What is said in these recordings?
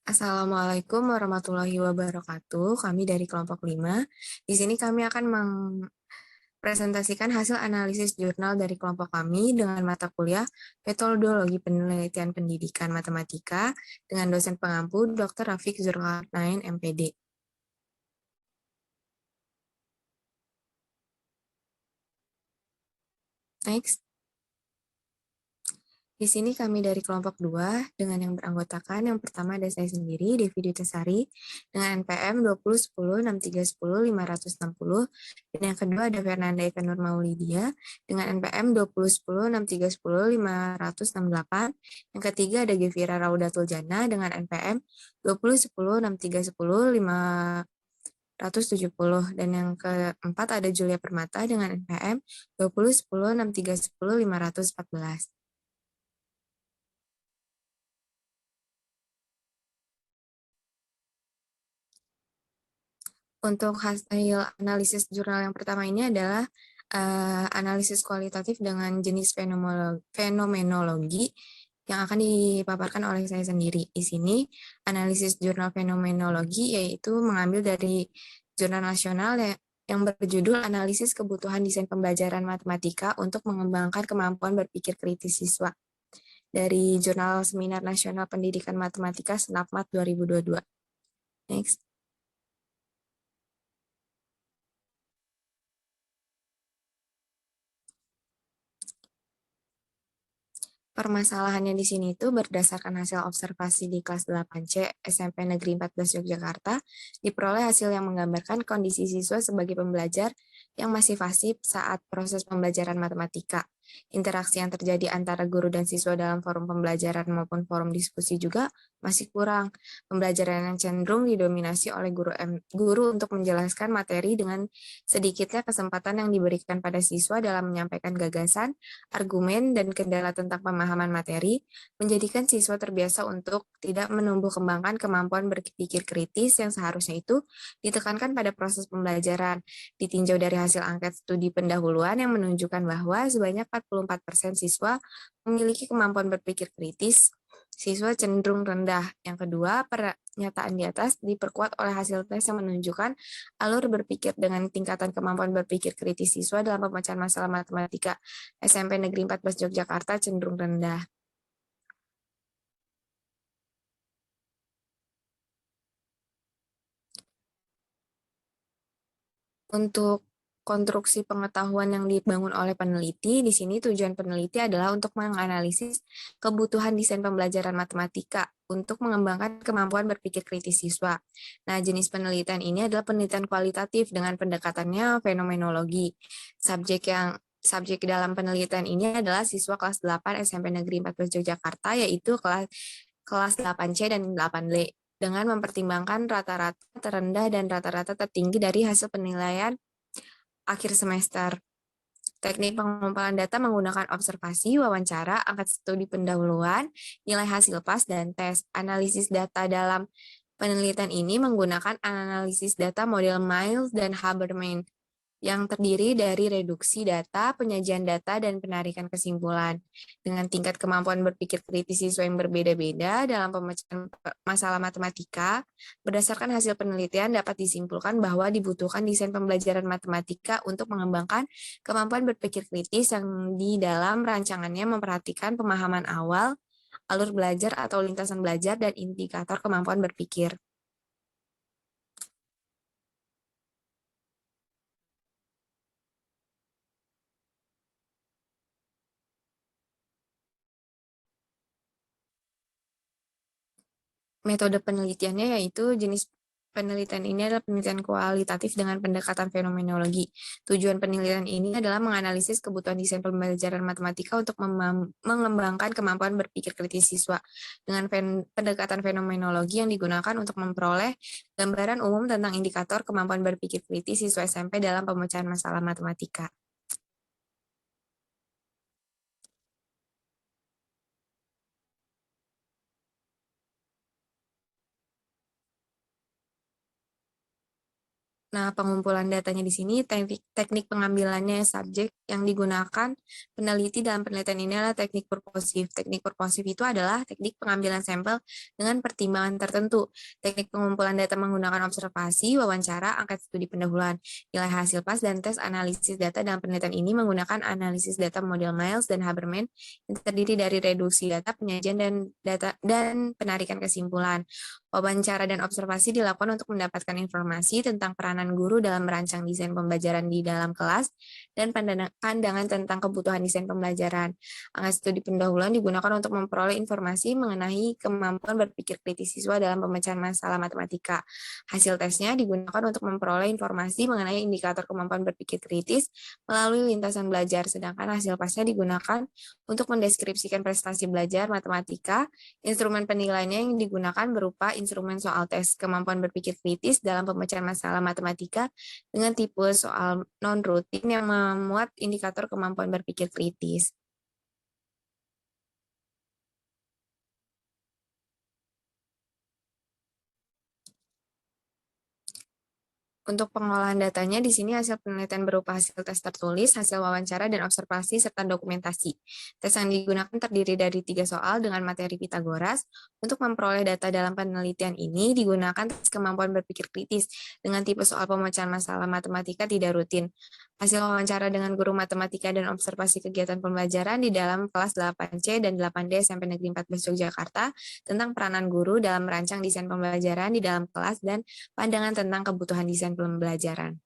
Assalamualaikum warahmatullahi wabarakatuh. Kami dari kelompok 5. Di sini kami akan mempresentasikan hasil analisis jurnal dari kelompok kami dengan mata kuliah Metodologi Penelitian Pendidikan Matematika dengan dosen pengampu Dr. Rafiq Zulkarnain, MPD. Next. Di sini kami dari kelompok 2 dengan yang beranggotakan yang pertama ada saya sendiri, Devi Dutasari, dengan NPM 20106310 dan yang kedua ada Fernanda Eka Nur Maulidia dengan NPM 20106310 yang ketiga ada Gevira Raudatul Jana dengan NPM 20106310 dan yang keempat ada Julia Permata dengan NPM 20106310 Untuk hasil analisis jurnal yang pertama ini adalah analisis kualitatif dengan jenis fenomenologi yang akan dipaparkan oleh saya sendiri. Di sini analisis jurnal fenomenologi yaitu mengambil dari jurnal nasional yang berjudul Analisis Kebutuhan Desain Pembelajaran Matematika untuk Mengembangkan Kemampuan Berpikir Kritis Siswa dari Jurnal Seminar Nasional Pendidikan Matematika SNAPMAT 2022. Next. Permasalahannya di sini itu berdasarkan hasil observasi di kelas 8C SMP Negeri 14 Yogyakarta, diperoleh hasil yang menggambarkan kondisi siswa sebagai pembelajar yang masih fasih saat proses pembelajaran matematika. Interaksi yang terjadi antara guru dan siswa dalam forum pembelajaran maupun forum diskusi juga masih kurang. Pembelajaran yang cenderung didominasi oleh guru untuk menjelaskan materi dengan sedikitnya kesempatan yang diberikan pada siswa dalam menyampaikan gagasan, argumen, dan kendala tentang pemahaman materi, menjadikan siswa terbiasa untuk tidak menumbuh kembangkan kemampuan berpikir kritis yang seharusnya itu ditekankan pada proses pembelajaran. Ditinjau dari hasil angket studi pendahuluan yang menunjukkan bahwa sebanyak 44% siswa memiliki kemampuan berpikir kritis, siswa cenderung rendah. Yang kedua, pernyataan di atas diperkuat oleh hasil tes yang menunjukkan alur berpikir dengan tingkatan kemampuan berpikir kritis siswa dalam pemecahan masalah matematika SMP Negeri 14 Yogyakarta cenderung rendah. Untuk konstruksi pengetahuan yang dibangun oleh peneliti, di sini tujuan peneliti adalah untuk menganalisis kebutuhan desain pembelajaran matematika untuk mengembangkan kemampuan berpikir kritis siswa. Nah, jenis penelitian ini adalah penelitian kualitatif dengan pendekatannya fenomenologi. Subjek dalam penelitian ini adalah siswa kelas 8 SMP Negeri 14 Yogyakarta, yaitu kelas 8C dan 8D dengan mempertimbangkan rata-rata terendah dan rata-rata tertinggi dari hasil penilaian akhir semester. Teknik pengumpulan data menggunakan observasi, wawancara, angkat studi pendahuluan, nilai hasil pas, dan tes. Analisis data dalam penelitian ini menggunakan analisis data model Miles dan Habermas yang terdiri dari reduksi data, penyajian data, dan penarikan kesimpulan. Dengan tingkat kemampuan berpikir kritis siswa yang berbeda-beda dalam pemecahan masalah matematika, berdasarkan hasil penelitian dapat disimpulkan bahwa dibutuhkan desain pembelajaran matematika untuk mengembangkan kemampuan berpikir kritis yang di dalam rancangannya memperhatikan pemahaman awal, alur belajar atau lintasan belajar, dan indikator kemampuan berpikir. Metode penelitiannya yaitu jenis penelitian ini adalah penelitian kualitatif dengan pendekatan fenomenologi. Tujuan penelitian ini adalah menganalisis kebutuhan desain pembelajaran matematika untuk mengembangkan kemampuan berpikir kritis siswa dengan pendekatan fenomenologi yang digunakan untuk memperoleh gambaran umum tentang indikator kemampuan berpikir kritis siswa SMP dalam pemecahan masalah matematika. Nah, pengumpulan datanya di sini, teknik pengambilannya subjek yang digunakan peneliti dalam penelitian ini adalah teknik purposif. Teknik purposif itu adalah teknik pengambilan sampel dengan pertimbangan tertentu. Teknik pengumpulan data menggunakan observasi, wawancara, angket studi pendahuluan, nilai hasil pas, dan tes analisis data dalam penelitian ini menggunakan analisis data model Miles dan Habermas yang terdiri dari reduksi data, penyajian, dan penarikan kesimpulan. Wawancara dan observasi dilakukan untuk mendapatkan informasi tentang peranan guru dalam merancang desain pembelajaran di dalam kelas dan pandangan tentang kebutuhan desain pembelajaran. Angka studi pendahuluan digunakan untuk memperoleh informasi mengenai kemampuan berpikir kritis siswa dalam pemecahan masalah matematika. Hasil tesnya digunakan untuk memperoleh informasi mengenai indikator kemampuan berpikir kritis melalui lintasan belajar, sedangkan hasil pasnya digunakan untuk mendeskripsikan prestasi belajar matematika. Instrumen penilaiannya yang digunakan berupa instrumen soal tes kemampuan berpikir kritis dalam pemecahan masalah matematika dengan tipe soal non-rutin yang memuat indikator kemampuan berpikir kritis. Untuk pengolahan datanya, di sini hasil penelitian berupa hasil tes tertulis, hasil wawancara, dan observasi, serta dokumentasi. Tes yang digunakan terdiri dari 3 soal dengan materi Pitagoras. Untuk memperoleh data dalam penelitian ini, digunakan tes kemampuan berpikir kritis dengan tipe soal pemecahan masalah matematika tidak rutin. Hasil wawancara dengan guru matematika dan observasi kegiatan pembelajaran di dalam kelas 8C dan 8D SMP Negeri 14 Yogyakarta tentang peranan guru dalam merancang desain pembelajaran di dalam kelas dan pandangan tentang kebutuhan desain pembelajaran.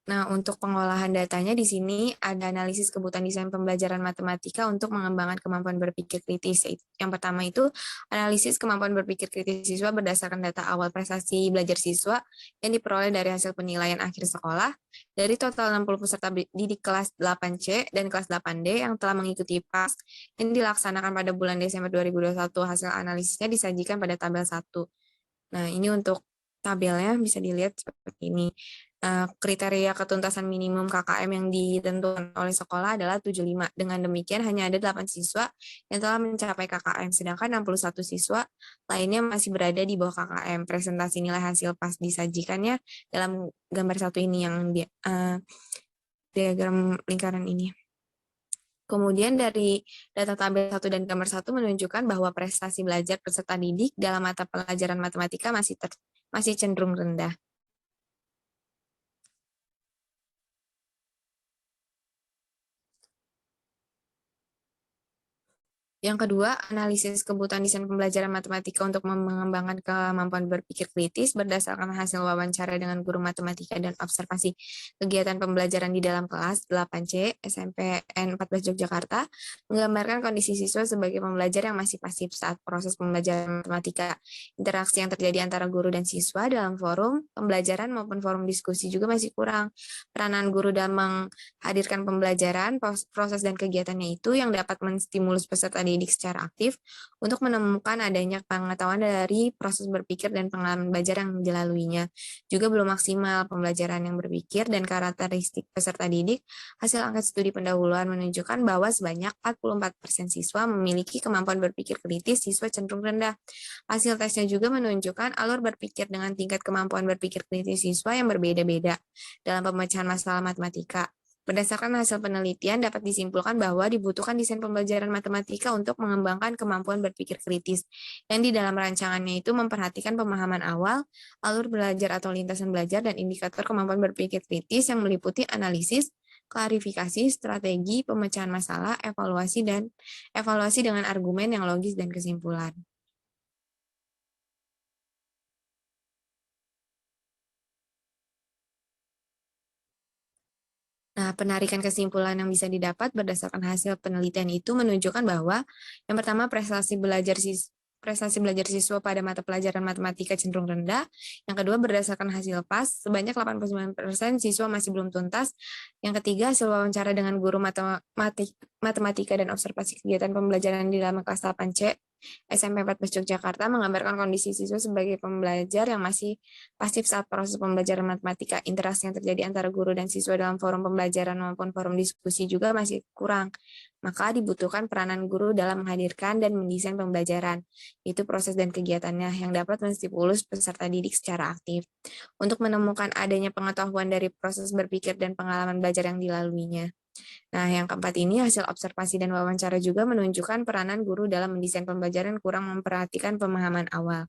Nah, untuk pengolahan datanya di sini ada analisis kebutuhan desain pembelajaran matematika untuk mengembangkan kemampuan berpikir kritis. Yang pertama itu analisis kemampuan berpikir kritis siswa berdasarkan data awal prestasi belajar siswa yang diperoleh dari hasil penilaian akhir sekolah dari total 60 peserta didik kelas 8C dan kelas 8D yang telah mengikuti PAS yang dilaksanakan pada bulan Desember 2021. Hasil analisisnya disajikan pada tabel 1. Nah, ini untuk tabelnya bisa dilihat seperti ini. Kriteria ketuntasan minimum KKM yang ditentukan oleh sekolah adalah 75. Dengan demikian, hanya ada 8 siswa yang telah mencapai KKM, sedangkan 61 siswa lainnya masih berada di bawah KKM. Presentasi nilai hasil pas disajikannya dalam gambar satu ini yang diagram lingkaran ini. Kemudian dari data tabel 1 dan gambar 1 menunjukkan bahwa prestasi belajar peserta didik dalam mata pelajaran matematika masih cenderung rendah. Yang kedua, analisis kebutuhan desain pembelajaran matematika untuk mengembangkan kemampuan berpikir kritis berdasarkan hasil wawancara dengan guru matematika dan observasi kegiatan pembelajaran di dalam kelas 8C SMPN 14 Yogyakarta menggambarkan kondisi siswa sebagai pembelajar yang masih pasif saat proses pembelajaran matematika. Interaksi yang terjadi antara guru dan siswa dalam forum pembelajaran maupun forum diskusi juga masih kurang. Peranan guru dalam menghadirkan pembelajaran, proses dan kegiatannya itu yang dapat menstimulus peserta didik secara aktif untuk menemukan adanya pengetahuan dari proses berpikir dan pengalaman belajar yang dilaluinya. Juga belum maksimal pembelajaran yang berpikir dan karakteristik peserta didik. Hasil angket studi pendahuluan menunjukkan bahwa sebanyak 44% siswa memiliki kemampuan berpikir kritis, siswa cenderung rendah. Hasil tesnya juga menunjukkan alur berpikir dengan tingkat kemampuan berpikir kritis siswa yang berbeda-beda dalam pemecahan masalah matematika. Berdasarkan hasil penelitian, dapat disimpulkan bahwa dibutuhkan desain pembelajaran matematika untuk mengembangkan kemampuan berpikir kritis, yang di dalam rancangannya itu memperhatikan pemahaman awal, alur belajar atau lintasan belajar, dan indikator kemampuan berpikir kritis yang meliputi analisis, klarifikasi, strategi, pemecahan masalah, evaluasi dengan argumen yang logis dan kesimpulan. Nah, penarikan kesimpulan yang bisa didapat berdasarkan hasil penelitian itu menunjukkan bahwa yang pertama prestasi belajar siswa pada mata pelajaran matematika cenderung rendah. Yang kedua, berdasarkan hasil PAS, sebanyak 89% siswa masih belum tuntas. Yang ketiga, hasil wawancara dengan guru matematika dan observasi kegiatan pembelajaran di dalam kelas 8C SMP 14 Yogyakarta menggambarkan kondisi siswa sebagai pembelajar yang masih pasif saat proses pembelajaran matematika. Interaksi yang terjadi antara guru dan siswa dalam forum pembelajaran maupun forum diskusi juga masih kurang. Maka dibutuhkan peranan guru dalam menghadirkan dan mendesain pembelajaran. Itu proses dan kegiatannya yang dapat menstimulus peserta didik secara aktif untuk menemukan adanya pengetahuan dari proses berpikir dan pengalaman belajar yang dilaluinya. Nah, yang keempat ini hasil observasi dan wawancara juga menunjukkan peranan guru dalam mendesain pembelajaran kurang memperhatikan pemahaman awal.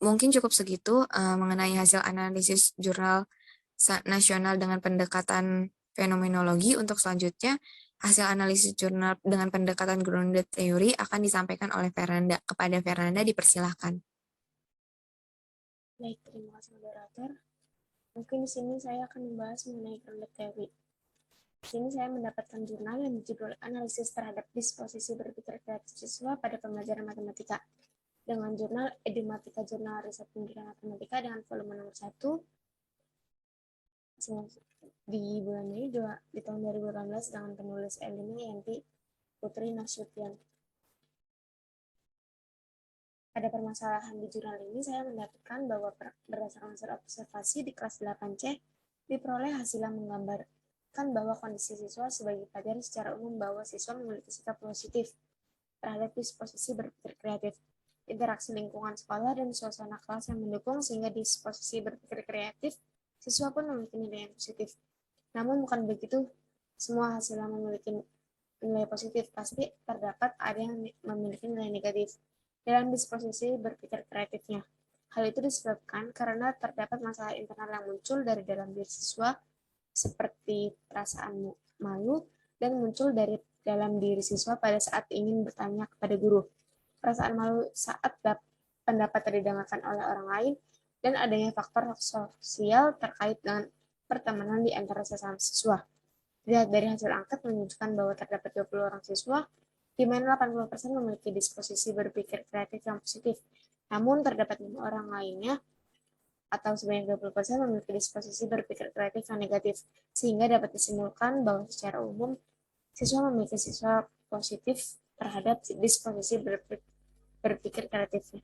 Mungkin cukup segitu mengenai hasil analisis jurnal nasional dengan pendekatan fenomenologi. Untuk selanjutnya, hasil analisis jurnal dengan pendekatan grounded theory akan disampaikan oleh Fernanda. Kepada Fernanda dipersilahkan. Baik, terima kasih moderator. Mungkin di sini saya akan membahas mengenai grounded theory. Di sini saya mendapatkan jurnal yang berjudul Analisis Terhadap Disposisi Berpikir Kreatif Siswa pada Pembelajaran Matematika dengan jurnal Edumatika Jurnal Riset Pendidikan Matematika dengan volume nomor 1 di bulan Mei di tahun 2018 dengan penulis Elina Yanti Putri Nasution. Pada permasalahan di jurnal ini, saya mendapatkan bahwa berdasarkan hasil observasi di kelas 8C, diperoleh hasil yang menggambarkan bahwa kondisi siswa sebagai pelajar secara umum bahwa siswa memiliki sikap positif terhadap disposisi berpikir kreatif, interaksi lingkungan sekolah dan suasana kelas yang mendukung sehingga disposisi berpikir kreatif siswa pun memiliki nilai yang positif. Namun bukan begitu, semua hasil yang memiliki nilai positif pasti terdapat ada yang memiliki nilai negatif dalam disposisi berpikir kreatifnya. Hal itu disebabkan karena terdapat masalah internal yang muncul dari dalam diri siswa seperti perasaan malu dan muncul dari dalam diri siswa pada saat ingin bertanya kepada guru. Perasaan malu saat pendapat didengarkan oleh orang lain dan adanya faktor sosial terkait dengan pertemanan di antara sesama siswa. Dilihat dari hasil angket menunjukkan bahwa terdapat 20 orang siswa di mana 80% memiliki disposisi berpikir kreatif yang positif. Namun terdapat 5 orang lainnya atau sebanyak 20% memiliki disposisi berpikir kreatif yang negatif, sehingga dapat disimpulkan bahwa secara umum siswa memiliki siswa positif terhadap disposisi berpikir kreatifnya.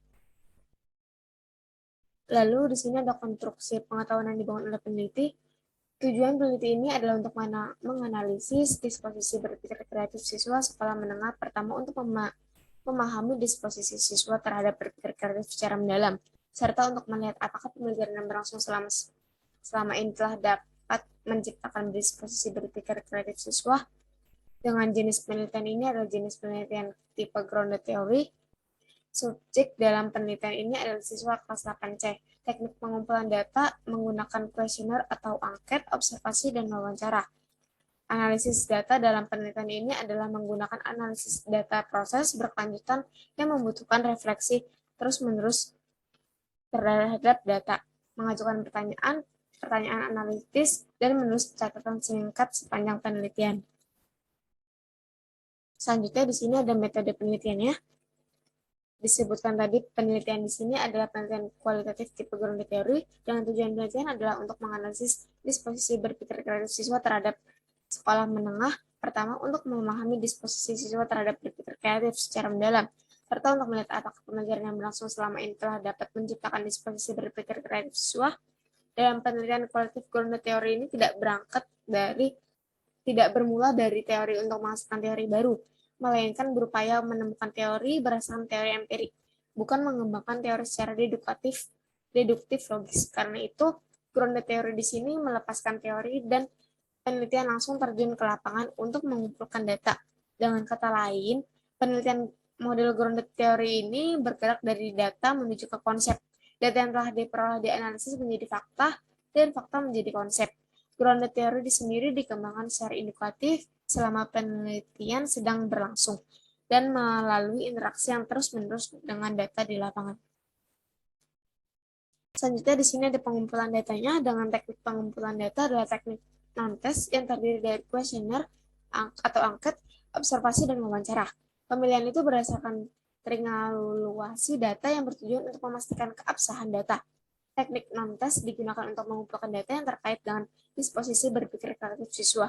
Lalu di sini ada konstruksi pengetahuan yang dibangun oleh peneliti. Tujuan peneliti ini adalah untuk menganalisis disposisi berpikir kreatif siswa sekolah menengah pertama untuk memahami disposisi siswa terhadap berpikir kreatif secara mendalam, serta untuk melihat apakah pembelajaran yang berlangsung selama ini telah dapat menciptakan disposisi berpikir kreatif siswa. Dengan jenis penelitian ini adalah jenis penelitian tipe grounded theory. Subjek dalam penelitian ini adalah siswa kelas 8C. Teknik pengumpulan data menggunakan kuesioner atau angket, observasi, dan wawancara. Analisis data dalam penelitian ini adalah menggunakan analisis data proses berkelanjutan yang membutuhkan refleksi terus-menerus terhadap data, mengajukan pertanyaan analitis, dan menulis catatan singkat sepanjang penelitian. Selanjutnya di sini ada metode penelitiannya. Disebutkan tadi penelitian di sini adalah penelitian kualitatif tipe grounded theory dengan tujuan penelitian adalah untuk menganalisis disposisi berpikir kreatif siswa terhadap sekolah menengah pertama untuk memahami disposisi siswa terhadap berpikir kreatif secara mendalam serta untuk melihat apakah pembelajaran yang berlangsung selama ini telah dapat menciptakan disposisi berpikir kreatif siswa. Dalam penelitian kualitatif grounded theory ini tidak bermula dari teori untuk menghasilkan teori baru, melainkan berupaya menemukan teori berdasarkan teori empirik, bukan mengembangkan teori secara deduktif logis. Karena itu, grounded theory di sini melepaskan teori dan penelitian langsung terjun ke lapangan untuk mengumpulkan data. Dengan kata lain, penelitian model grounded theory ini bergerak dari data menuju ke konsep. Data yang telah diperoleh dianalisis menjadi fakta, dan fakta menjadi konsep. Grounded theory sendiri dikembangkan secara edukatif selama penelitian sedang berlangsung dan melalui interaksi yang terus-menerus dengan data di lapangan. Selanjutnya di sini ada pengumpulan datanya. Dengan teknik pengumpulan data adalah teknik non-test yang terdiri dari kuesioner atau angket, observasi, dan wawancara. Pemilihan itu berdasarkan triangulasi data yang bertujuan untuk memastikan keabsahan data. Teknik non-tes digunakan untuk mengumpulkan data yang terkait dengan disposisi berpikir kreatif siswa.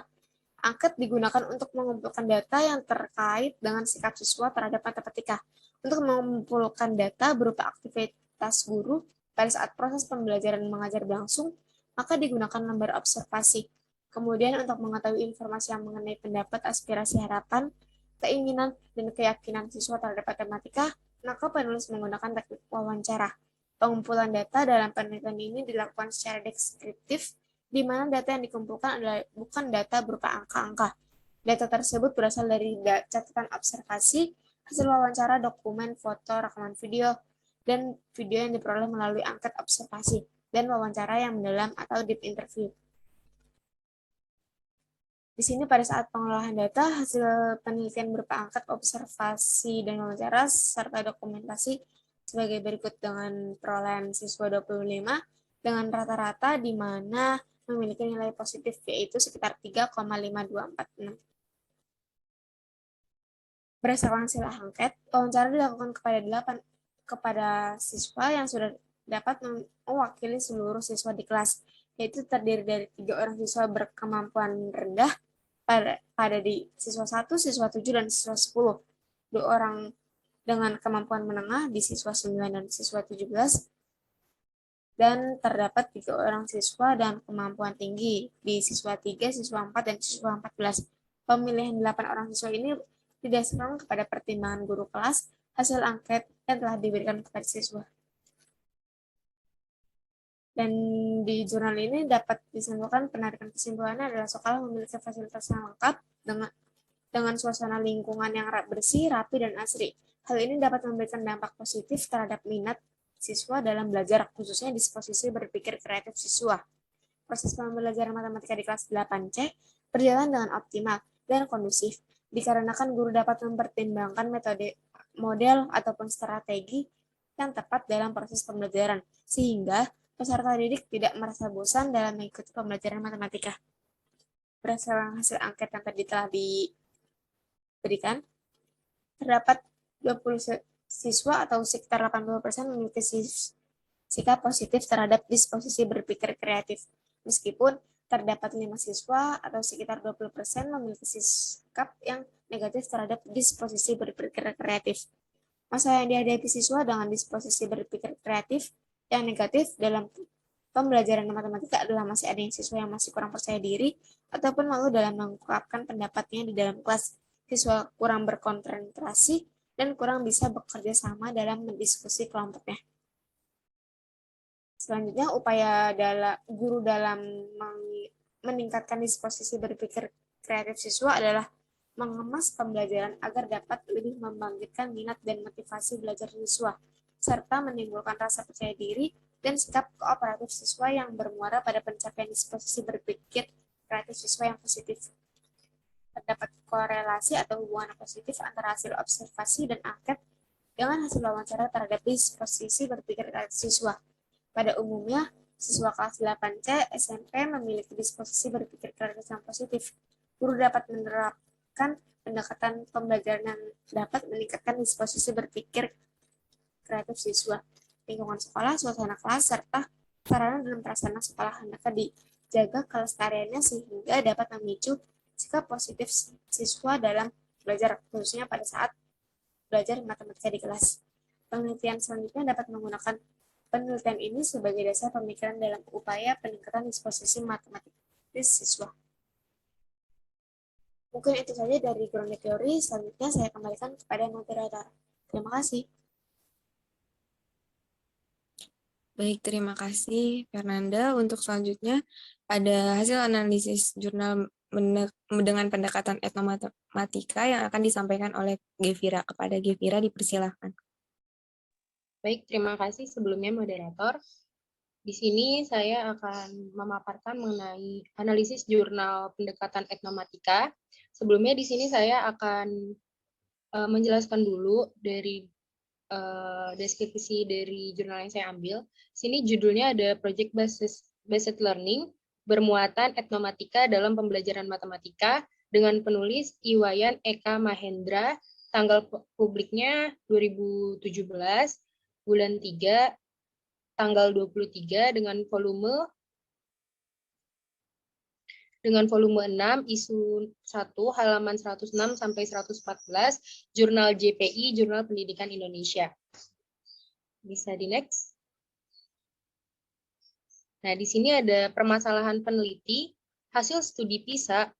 Angket digunakan untuk mengumpulkan data yang terkait dengan sikap siswa terhadap matematika. Untuk mengumpulkan data berupa aktivitas guru pada saat proses pembelajaran mengajar berlangsung, maka digunakan lembar observasi. Kemudian untuk mengetahui informasi yang mengenai pendapat, aspirasi, harapan, keinginan, dan keyakinan siswa terhadap matematika, maka penulis menggunakan teknik wawancara. Pengumpulan data dalam penelitian ini dilakukan secara deskriptif, di mana data yang dikumpulkan adalah bukan data berupa angka-angka. Data tersebut berasal dari catatan observasi, hasil wawancara, dokumen, foto, rekaman video, dan video yang diperoleh melalui angket observasi, dan wawancara yang mendalam atau deep interview. Di sini pada saat pengolahan data, hasil penelitian berupa angket, observasi, dan wawancara, serta dokumentasi sebagai berikut dengan perolehan siswa 25, dengan rata-rata di mana memiliki nilai positif yaitu sekitar 3,5246. Berdasarkan hasil angket, wawancara dilakukan kepada siswa yang sudah dapat mewakili seluruh siswa di kelas, yaitu terdiri dari 3 orang siswa berkemampuan rendah pada di siswa 1, siswa 7, dan siswa 10. 2 orang dengan kemampuan menengah di siswa 9 dan siswa 17, dan terdapat 3 orang siswa dan kemampuan tinggi di siswa 3, siswa 4, dan siswa 14. Pemilihan 8 orang siswa ini didasarkan kepada pertimbangan guru kelas, hasil angket yang telah diberikan kepada siswa. Dan di jurnal ini dapat disimpulkan penarikan kesimpulannya adalah sekolah memiliki fasilitas yang lengkap dengan suasana lingkungan yang bersih, rapi, dan asri. Hal ini dapat memberikan dampak positif terhadap minat siswa dalam belajar, khususnya disposisi berpikir kreatif siswa. Proses pembelajaran matematika di kelas 8C berjalan dengan optimal dan kondusif, dikarenakan guru dapat mempertimbangkan metode, model, ataupun strategi yang tepat dalam proses pembelajaran, sehingga peserta didik tidak merasa bosan dalam mengikuti pembelajaran matematika. Berdasarkan hasil angket yang tadi telah diberikan, terdapat 20 siswa atau sekitar 80% memiliki sikap positif terhadap disposisi berpikir kreatif. Meskipun terdapat 5 siswa atau sekitar 20% memiliki sikap yang negatif terhadap disposisi berpikir kreatif. Masalah yang dihadapi siswa dengan disposisi berpikir kreatif yang negatif dalam pembelajaran matematika adalah masih ada yang siswa yang masih kurang percaya diri ataupun malu dalam mengungkapkan pendapatnya di dalam kelas. Siswa kurang berkonsentrasi dan kurang bisa bekerja sama dalam mendiskusi kelompoknya. Selanjutnya, upaya guru dalam meningkatkan disposisi berpikir kreatif siswa adalah mengemas pembelajaran agar dapat lebih membangkitkan minat dan motivasi belajar siswa, serta menimbulkan rasa percaya diri dan sikap kooperatif siswa yang bermuara pada pencapaian disposisi berpikir kreatif siswa yang positif. Terdapat korelasi atau hubungan positif antara hasil observasi dan angket dengan hasil wawancara terhadap disposisi berpikir kreatif siswa. Pada umumnya, siswa kelas 8C SMP memiliki disposisi berpikir kreatif yang positif. Guru dapat menerapkan pendekatan pembelajaran yang dapat meningkatkan disposisi berpikir kreatif siswa. Lingkungan sekolah, suasana kelas, serta sarana dan prasarana sekolah hendaknya dijaga kelestariannya sehingga dapat memicu sikap positif siswa dalam belajar, khususnya pada saat belajar matematika di kelas. Penelitian selanjutnya dapat menggunakan penelitian ini sebagai dasar pemikiran dalam upaya peningkatan disposisi matematis siswa. Mungkin itu saja dari grounded teori. Selanjutnya saya kembalikan kepada moderator. Terima kasih. Baik, terima kasih Fernanda. Untuk selanjutnya ada hasil analisis jurnal dengan pendekatan etnomatematika yang akan disampaikan oleh Gevira. Kepada Gevira dipersilahkan. Baik, terima kasih sebelumnya moderator. Di sini saya akan memaparkan mengenai analisis jurnal pendekatan etnomatika. Sebelumnya di sini saya akan menjelaskan dulu dari deskripsi dari jurnal yang saya ambil. Sini judulnya ada Project Based Learning bermuatan etnomatika dalam pembelajaran matematika dengan penulis Iwayan Eka Mahendra, tanggal publiknya 2017, bulan 3, tanggal 23 dengan volume 6, isu 1, halaman 106 sampai 114, Jurnal JPI, Jurnal Pendidikan Indonesia. Bisa di next. Nah, di sini ada permasalahan peneliti. Hasil studi PISA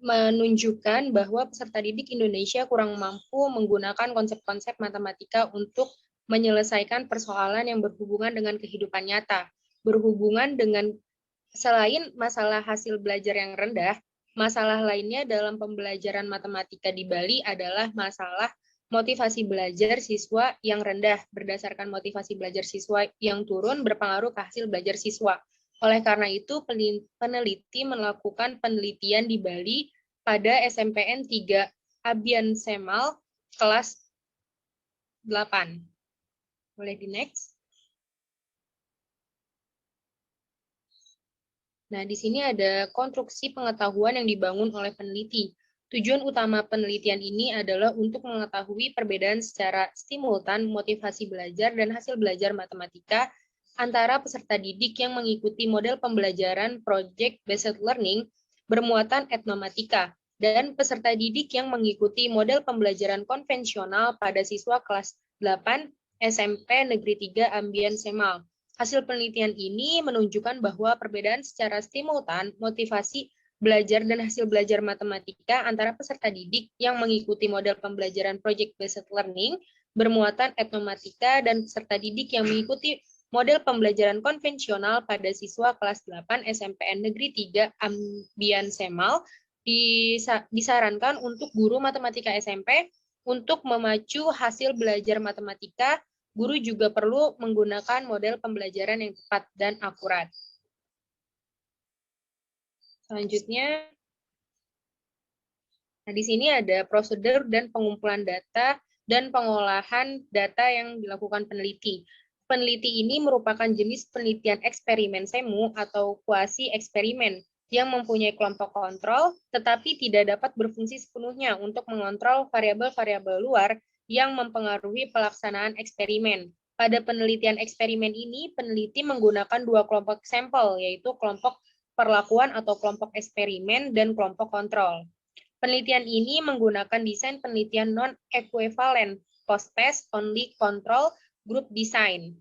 menunjukkan bahwa peserta didik Indonesia kurang mampu menggunakan konsep-konsep matematika untuk menyelesaikan persoalan yang berhubungan dengan kehidupan nyata. Berhubungan dengan selain masalah hasil belajar yang rendah, masalah lainnya dalam pembelajaran matematika di Bali adalah masalah motivasi belajar siswa yang rendah. Berdasarkan motivasi belajar siswa yang turun berpengaruh ke hasil belajar siswa. Oleh karena itu, peneliti melakukan penelitian di Bali pada SMPN 3 Abian Semal kelas 8. Boleh di next. Nah, di sini ada konstruksi pengetahuan yang dibangun oleh peneliti. Tujuan utama penelitian ini adalah untuk mengetahui perbedaan secara simultan motivasi belajar dan hasil belajar matematika antara peserta didik yang mengikuti model pembelajaran project-based learning bermuatan etnomatika dan peserta didik yang mengikuti model pembelajaran konvensional pada siswa kelas 8 SMP Negeri 3 Ambian Semal. Hasil penelitian ini menunjukkan bahwa perbedaan secara simultan motivasi belajar dan hasil belajar matematika antara peserta didik yang mengikuti model pembelajaran project-based learning bermuatan etnomatika dan peserta didik yang mengikuti model pembelajaran konvensional pada siswa kelas 8 SMPN Negeri 3 Ambian Semal disarankan untuk guru matematika SMP untuk memacu hasil belajar matematika. Guru juga perlu menggunakan model pembelajaran yang tepat dan akurat. Selanjutnya, nah di sini ada prosedur dan pengumpulan data dan pengolahan data yang dilakukan peneliti. Peneliti ini merupakan jenis penelitian eksperimen semu atau kuasi eksperimen yang mempunyai kelompok kontrol, tetapi tidak dapat berfungsi sepenuhnya untuk mengontrol variabel-variabel luar yang mempengaruhi pelaksanaan eksperimen. Pada penelitian eksperimen ini, peneliti menggunakan dua kelompok sampel, yaitu kelompok perlakuan atau kelompok eksperimen dan kelompok kontrol. Penelitian ini menggunakan desain penelitian non-equivalent, post-test, only control, group design.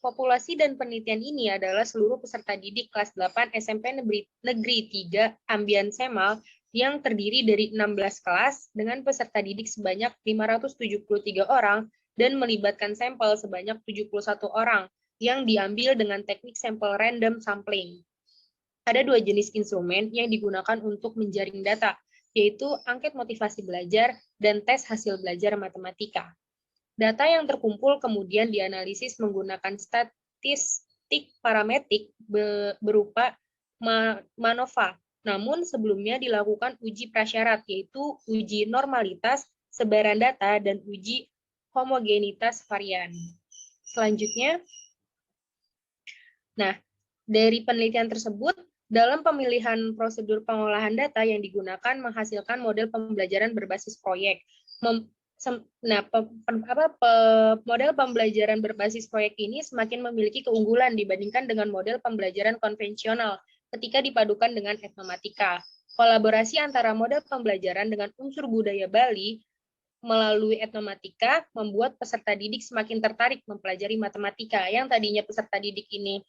Populasi dan penelitian ini adalah seluruh peserta didik kelas 8 SMP Negeri 3 Ambian Semal yang terdiri dari 16 kelas dengan peserta didik sebanyak 573 orang dan melibatkan sampel sebanyak 71 orang yang diambil dengan teknik sampel random sampling. Ada dua jenis instrumen yang digunakan untuk menjaring data, yaitu angket motivasi belajar dan tes hasil belajar matematika. Data yang terkumpul kemudian dianalisis menggunakan statistik parametrik berupa MANOVA. Namun sebelumnya dilakukan uji prasyarat, yaitu uji normalitas, sebaran data, dan uji homogenitas varian. Selanjutnya, nah dari penelitian tersebut, dalam pemilihan prosedur pengolahan data yang digunakan menghasilkan model pembelajaran berbasis proyek. Model pembelajaran berbasis proyek ini semakin memiliki keunggulan dibandingkan dengan model pembelajaran konvensional ketika dipadukan dengan etnomatika. Kolaborasi antara model pembelajaran dengan unsur budaya Bali melalui etnomatika membuat peserta didik semakin tertarik mempelajari matematika. Yang tadinya peserta didik ini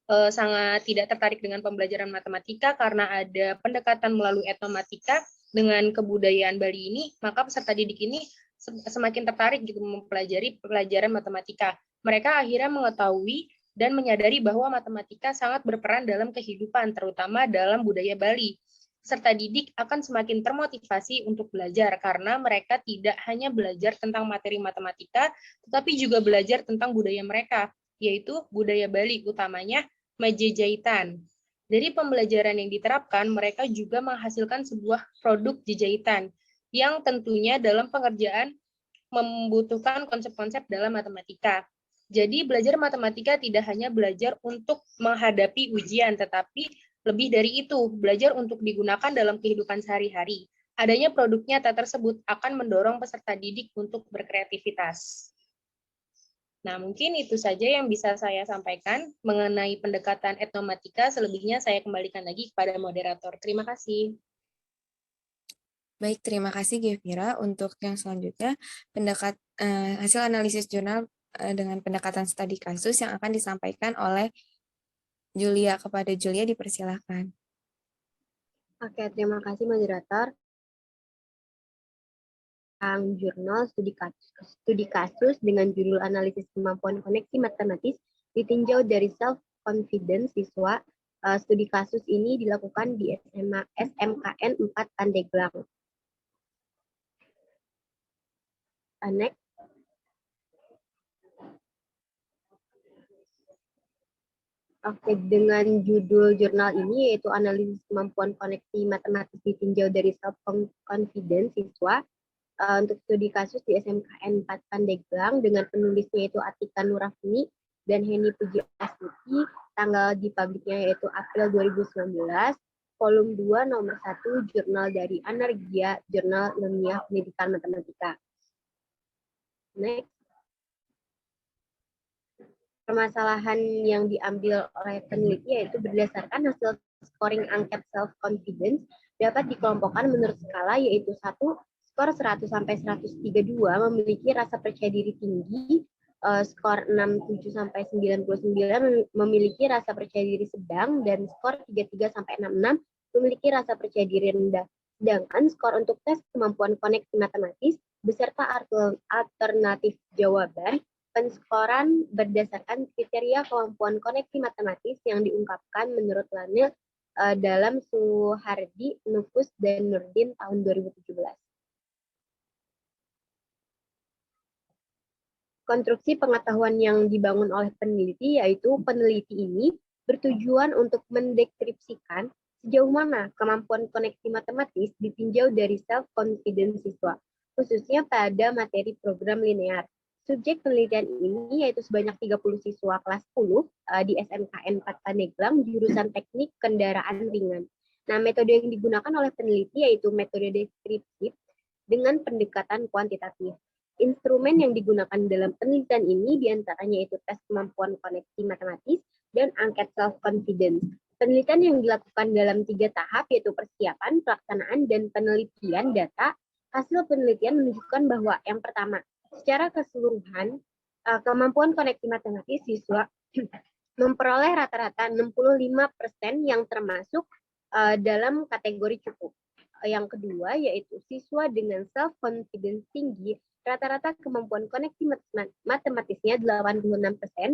sangat tidak tertarik dengan pembelajaran matematika karena ada pendekatan melalui etnomatika dengan kebudayaan Bali ini, maka peserta didik ini semakin tertarik gitu mempelajari pelajaran matematika. Mereka akhirnya mengetahui dan menyadari bahwa matematika sangat berperan dalam kehidupan, terutama dalam budaya Bali. Peserta didik akan semakin termotivasi untuk belajar karena mereka tidak hanya belajar tentang materi matematika, tetapi juga belajar tentang budaya mereka, yaitu budaya Bali, utamanya Majejahitan. Dari pembelajaran yang diterapkan, mereka juga menghasilkan sebuah produk jejahitan yang tentunya dalam pengerjaan membutuhkan konsep-konsep dalam matematika. Jadi belajar matematika tidak hanya belajar untuk menghadapi ujian, tetapi lebih dari itu, belajar untuk digunakan dalam kehidupan sehari-hari. Adanya produk nyata tersebut akan mendorong peserta didik untuk berkreativitas. Nah, mungkin itu saja yang bisa saya sampaikan mengenai pendekatan etnomatika. Selebihnya saya kembalikan lagi kepada moderator. Terima kasih. Baik, terima kasih Gevira. Untuk yang selanjutnya, hasil analisis jurnal dengan pendekatan studi kasus yang akan disampaikan oleh Julia. Kepada Julia dipersilahkan. Oke, terima kasih moderator. Jurnal studi kasus dengan judul analisis kemampuan koneksi matematis ditinjau dari self-confidence siswa. Studi kasus ini dilakukan di SMKN 4 Pandeglang. Next. Oke, dengan judul jurnal ini yaitu analisis kemampuan koneksi matematis ditinjau dari self-confidence siswa. Untuk studi kasus di SMKN 4 Pandeglang dengan penulisnya itu Atika Nurafni dan Heni Puji Astuti, tanggal di publiknya yaitu April 2019, volume 2 nomor 1, jurnal dari Anergia, Jurnal Ilmiah Pendidikan Matematika. Next. Permasalahan yang diambil oleh peneliti yaitu berdasarkan hasil scoring angket self-confidence dapat dikelompokkan menurut skala yaitu 1, skor 100 sampai 132 memiliki rasa percaya diri tinggi, skor 67 sampai 99 memiliki rasa percaya diri sedang, dan skor 33 sampai 66 memiliki rasa percaya diri rendah. Sedangkan skor untuk tes kemampuan koneksi matematis beserta alternatif jawaban penskoran berdasarkan kriteria kemampuan koneksi matematis yang diungkapkan menurut Lanil dalam Suhardi, Nufus, dan Nurdin tahun 2017. Konstruksi pengetahuan yang dibangun oleh peneliti yaitu peneliti ini bertujuan untuk mendeskripsikan sejauh mana kemampuan koneksi matematis ditinjau dari self-confidence siswa, khususnya pada materi program linear. Subjek penelitian ini yaitu sebanyak 30 siswa kelas 10 di SMKN 4 Pandeglang, jurusan teknik kendaraan ringan. Nah, metode yang digunakan oleh peneliti yaitu metode deskriptif dengan pendekatan kuantitatif. Instrumen yang digunakan dalam penelitian ini diantaranya yaitu tes kemampuan koneksi matematis dan angket self-confidence. Penelitian yang dilakukan dalam 3 tahap yaitu persiapan, pelaksanaan, dan penelitian data. Hasil penelitian menunjukkan bahwa yang pertama, secara keseluruhan, kemampuan koneksi matematis siswa memperoleh rata-rata 65% yang termasuk dalam kategori cukup. Yang kedua, yaitu siswa dengan self-confidence tinggi, rata-rata kemampuan koneksi matematisnya 86%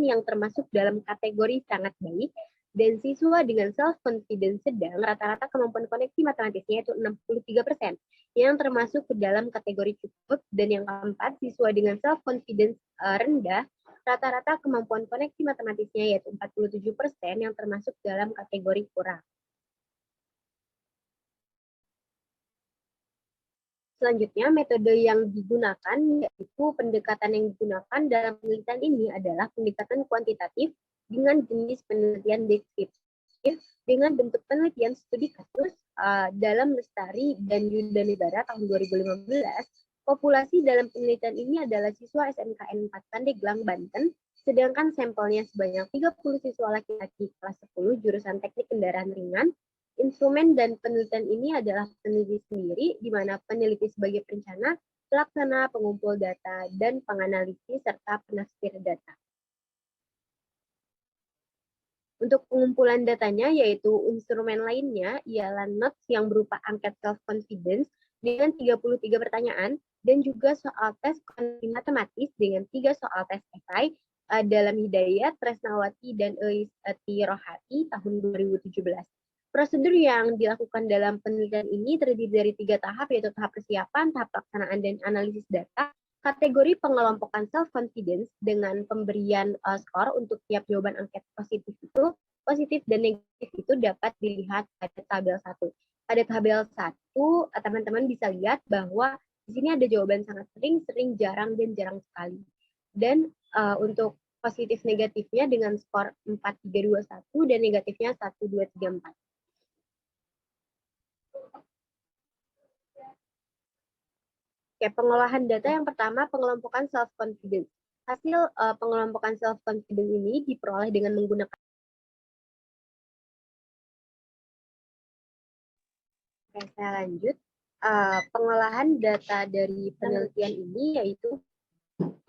yang termasuk dalam kategori sangat baik, dan siswa dengan self-confidence sedang, rata-rata kemampuan koneksi matematisnya itu 63%, yang termasuk ke dalam kategori cukup. Dan yang keempat, siswa dengan self-confidence rendah, rata-rata kemampuan koneksi matematisnya yaitu 47%, yang termasuk dalam kategori kurang. Selanjutnya, metode yang digunakan yaitu pendekatan yang digunakan dalam penelitian ini adalah pendekatan kuantitatif dengan jenis penelitian deskriptif dengan bentuk penelitian studi kasus dalam Lestari dan Yudanegara tahun 2015. Populasi dalam penelitian ini adalah siswa SMKN 4 Pandeglang, Banten, sedangkan sampelnya sebanyak 30 siswa laki-laki kelas 10 jurusan teknik kendaraan ringan. Instrumen dan penelitian ini adalah peneliti sendiri, di mana peneliti sebagai perencana, pelaksana, pengumpul data, dan penganalisis serta penafsir data. Untuk pengumpulan datanya, yaitu instrumen lainnya, ialah NOTS yang berupa angket self-confidence dengan 33 pertanyaan, dan juga soal tes koneksi matematis dengan 3 soal tes esai dalam Hidayat, Tresnawati, dan Eisati Rohati tahun 2017. Prosedur yang dilakukan dalam penelitian ini terdiri dari 3 tahap, yaitu tahap persiapan, tahap pelaksanaan, dan analisis data. Kategori pengelompokan self-confidence dengan pemberian skor untuk tiap jawaban angket positif dan negatif itu dapat dilihat pada tabel 1. Pada tabel 1, teman-teman bisa lihat bahwa di sini ada jawaban sangat sering, sering, jarang, dan jarang sekali. Dan untuk positif negatifnya dengan skor 4, 3, 2, 1, dan negatifnya 1, 2, 3, 4. Oke, pengolahan data yang pertama, pengelompokan self-confidence. Hasil pengelompokan self-confidence ini diperoleh dengan menggunakan. Oke, saya lanjut. Pengolahan data dari penelitian ini yaitu,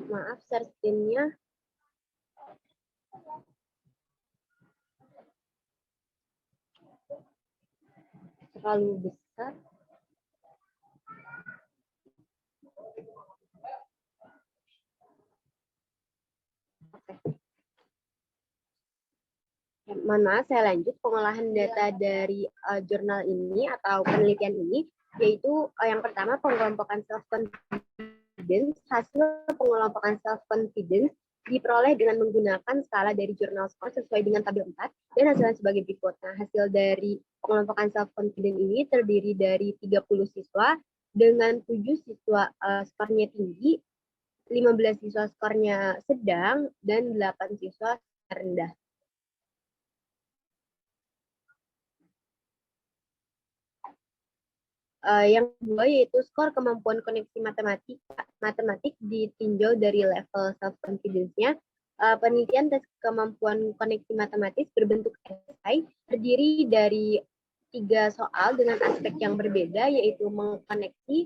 maaf, share screen-nya terlalu besar. Mohon maaf, saya lanjut. Pengolahan data dari jurnal ini atau penelitian ini, yaitu yang pertama pengelompokan self-confidence. Hasil pengelompokan self-confidence diperoleh dengan menggunakan skala dari jurnal skor sesuai dengan tabel 4 dan hasilnya sebagai berikut. Nah, hasil dari pengelompokan self-confidence ini terdiri dari 30 siswa dengan 7 siswa skornya tinggi, 15 siswa skornya sedang, dan 8 siswa rendah. Yang kedua yaitu skor kemampuan koneksi matematik ditinjau dari level self-confidence-nya. Penelitian tes kemampuan koneksi matematis berbentuk esai terdiri dari 3 soal dengan aspek yang berbeda, yaitu mengkoneksi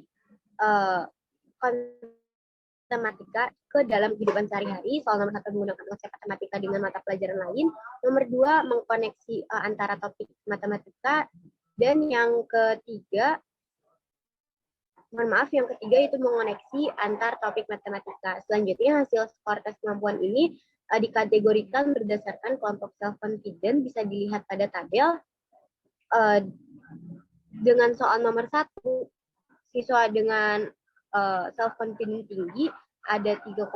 matematika ke dalam kehidupan sehari-hari. Soal nomor 1 menggunakan konsep matematika dengan mata pelajaran lain. Nomor 2 mengkoneksi antara topik matematika. Dan yang ketiga, itu mengoneksi antar topik matematika. Selanjutnya, hasil skor tes kemampuan ini dikategorikan berdasarkan kelompok self-confidence, bisa dilihat pada tabel. Dengan soal nomor 1, siswa dengan self-confidence tinggi ada 3,86,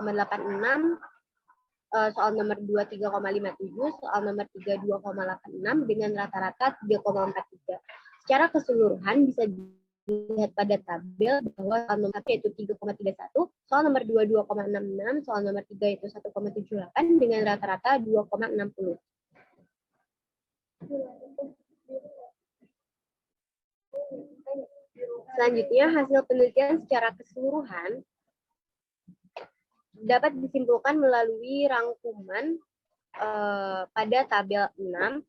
soal nomor 2 3,57, soal nomor 3 2,86 dengan rata-rata 3,43. Secara keseluruhan bisa dilihat pada tabel bahwa soal nomor 1 yaitu 3,31, soal nomor 2 2,66, soal nomor 3 itu 1,78 dengan rata-rata 2,60. Selanjutnya, hasil penelitian secara keseluruhan dapat disimpulkan melalui rangkuman pada tabel 6.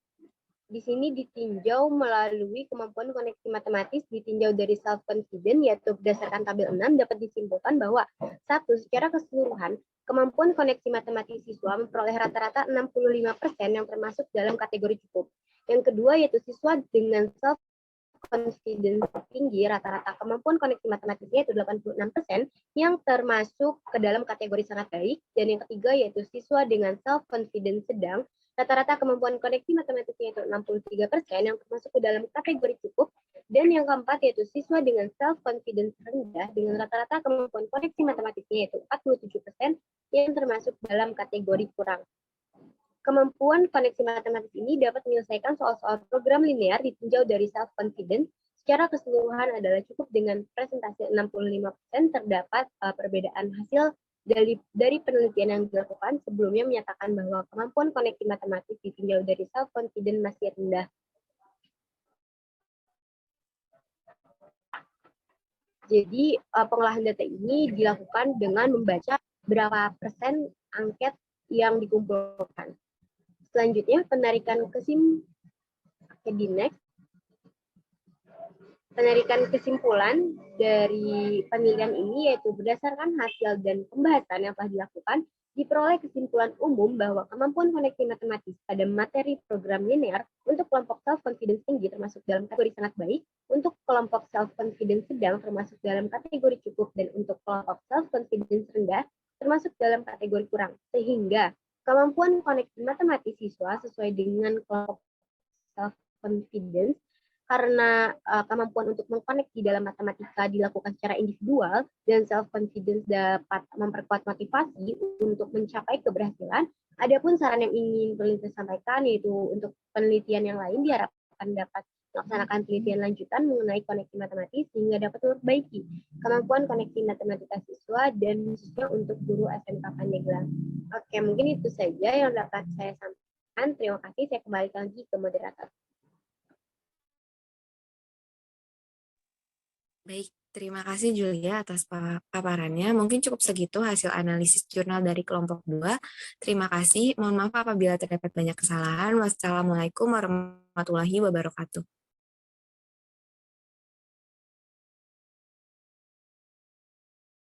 Di sini ditinjau melalui kemampuan koneksi matematis, ditinjau dari self-confidence, yaitu berdasarkan tabel 6 dapat disimpulkan bahwa 1. Secara keseluruhan, kemampuan koneksi matematis siswa memperoleh rata-rata 65% yang termasuk dalam kategori cukup. Yang kedua, yaitu siswa dengan self-confidence tinggi, rata-rata kemampuan koneksi matematisnya itu 86% yang termasuk ke dalam kategori sangat baik. Dan yang ketiga, yaitu siswa dengan self-confidence sedang, rata-rata kemampuan koneksi matematisnya itu 63% yang termasuk ke dalam kategori cukup. Dan yang keempat yaitu siswa dengan self-confidence rendah dengan rata-rata kemampuan koneksi matematisnya itu 47% yang termasuk dalam kategori kurang. Kemampuan koneksi matematis ini dapat menyelesaikan soal-soal program linear ditinjau dari self-confidence. Secara keseluruhan adalah cukup dengan presentasi 65%. Terdapat perbedaan hasil dari penelitian yang dilakukan sebelumnya menyatakan bahwa kemampuan koneksi matematis ditinjau dari self-confidence masih rendah. Jadi pengolahan data ini dilakukan dengan membaca berapa persen angket yang dikumpulkan. Selanjutnya, penarikan Penarikan kesimpulan dari penelitian ini yaitu berdasarkan hasil dan pembahasan yang telah dilakukan, diperoleh kesimpulan umum bahwa kemampuan koneksi matematis pada materi program linear untuk kelompok self-confidence tinggi termasuk dalam kategori sangat baik, untuk kelompok self-confidence sedang termasuk dalam kategori cukup, dan untuk kelompok self-confidence rendah termasuk dalam kategori kurang. Sehingga kemampuan koneksi matematis siswa sesuai dengan kelompok self-confidence karena kemampuan untuk mengkoneksi dalam matematika dilakukan secara individual dan self-confidence dapat memperkuat motivasi untuk mencapai keberhasilan. Adapun saran yang ingin peneliti sampaikan yaitu untuk penelitian yang lain diharapkan dapat melaksanakan penelitian lanjutan mengenai koneksi matematis sehingga dapat memperbaiki kemampuan koneksi matematika siswa dan khususnya untuk guru SMK Pandeglang. Oke, mungkin itu saja yang dapat saya sampaikan. Terima kasih, saya kembalikan lagi ke moderator. Baik, Terima kasih Julia atas paparannya. Mungkin cukup segitu hasil analisis jurnal dari kelompok 2. Terima kasih. Mohon maaf apabila terdapat banyak kesalahan. Wassalamualaikum warahmatullahi wabarakatuh.